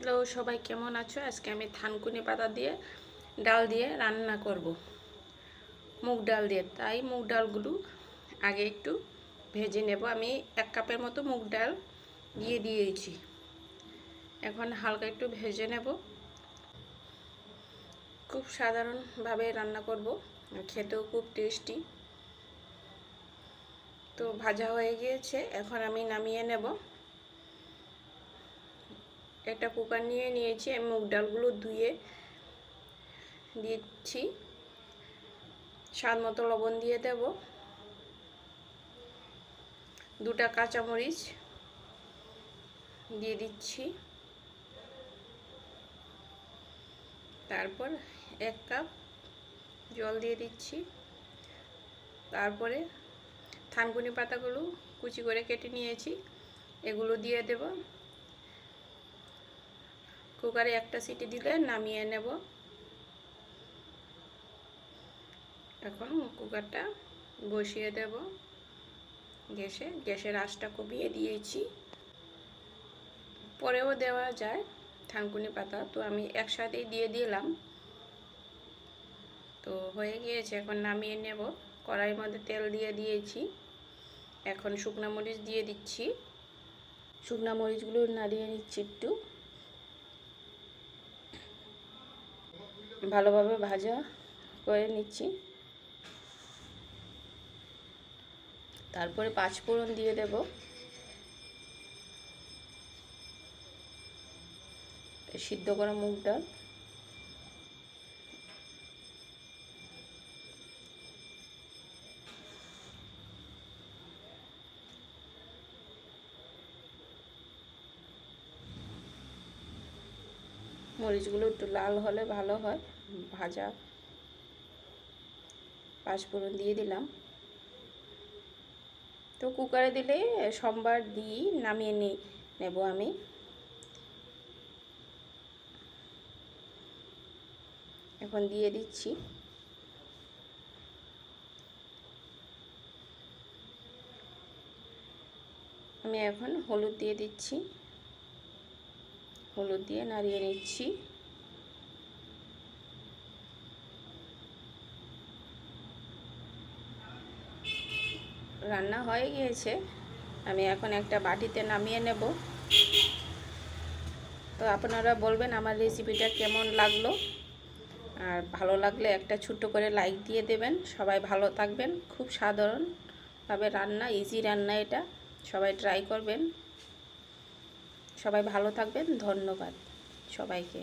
Hello সবাই কেমন আছো? আজকে আমি থানকুনি পাতা দিয়ে ডাল দিয়ে রান্না করব, মুগ ডাল দিয়ে। তাই মুগ ডালগুলো আগে একটু ভেজে নেব। আমি 1 কাপের মতো মুগ ডাল দিয়ে দিয়েছি। এখন হালকা একটু ভেজে নেব। খুব সাধারণভাবে রান্না করব, খেতেও খুব টেস্টি। তো ভাজা হয়ে গিয়েছে, এখন আমি নামিয়ে নেব। একটা কুকার নিয়ে নিয়েছি, আমি মুগ ডালগুলো ধুয়ে দিচ্ছি। স্বাদ মতো লবণ দিয়ে দেব, 2টা কাঁচামরিচ দিয়ে দিচ্ছি, তারপর 1 কাপ জল দিয়ে দিচ্ছি। তারপরে থানকুনি পাতাগুলো কুচি করে কেটে নিয়েছি, এগুলো দিয়ে দেব। কুকারে একটা সিটি দিলে নামিয়ে নেব। এখন কুকারটা বসিয়ে দেব গ্যাসের আঁচটা কমিয়ে দিয়েছি। পরেও দেওয়া যায় থানকুনি পাতা, তো আমি একসাথেই দিয়ে দিলাম। তো হয়ে গিয়েছে, এখন নামিয়ে নেব। কড়াইয়ের মধ্যে তেল দিয়ে দিয়েছি, এখন শুকনো মরিচ দিয়ে দিচ্ছি। শুকনো মরিচগুলো নাড়িয়ে নিচ্ছি, একটু ভালোভাবে ভাজা করে নিচ্ছি। তারপরে 5 ফোড়ন দিয়ে দেব, সিদ্ধ করা মুগ ডাল, মরিচগুলো একটু লাল হলে ভালো হয় ভাজা। 5 ফোড়ন দিয়ে দিলাম। তো কুকারে দিলে সোমবার দিয়ে নামিয়ে নেব আমি। এখন দিয়ে দিচ্ছি আমি, এখন হলুদ দিয়ে দিচ্ছি, হলুদ দিয়ে নাড়িয়ে নিচ্ছি। রান্না হয়ে গিয়েছে, আমি এখন একটা বাটিতে নামিয়ে নেব। তো আপনারা বলবেন আমার রেসিপিটা কেমন লাগলো, আর ভালো লাগলে একটা ছোট্ট করে লাইক দিয়ে দেবেন। সবাই ভালো থাকবেন। খুব সাধারণভাবে রান্না, ইজি রান্না এটা, সবাই ট্রাই করবেন। সবাই ভালো থাকবেন। ধন্যবাদ সবাইকে।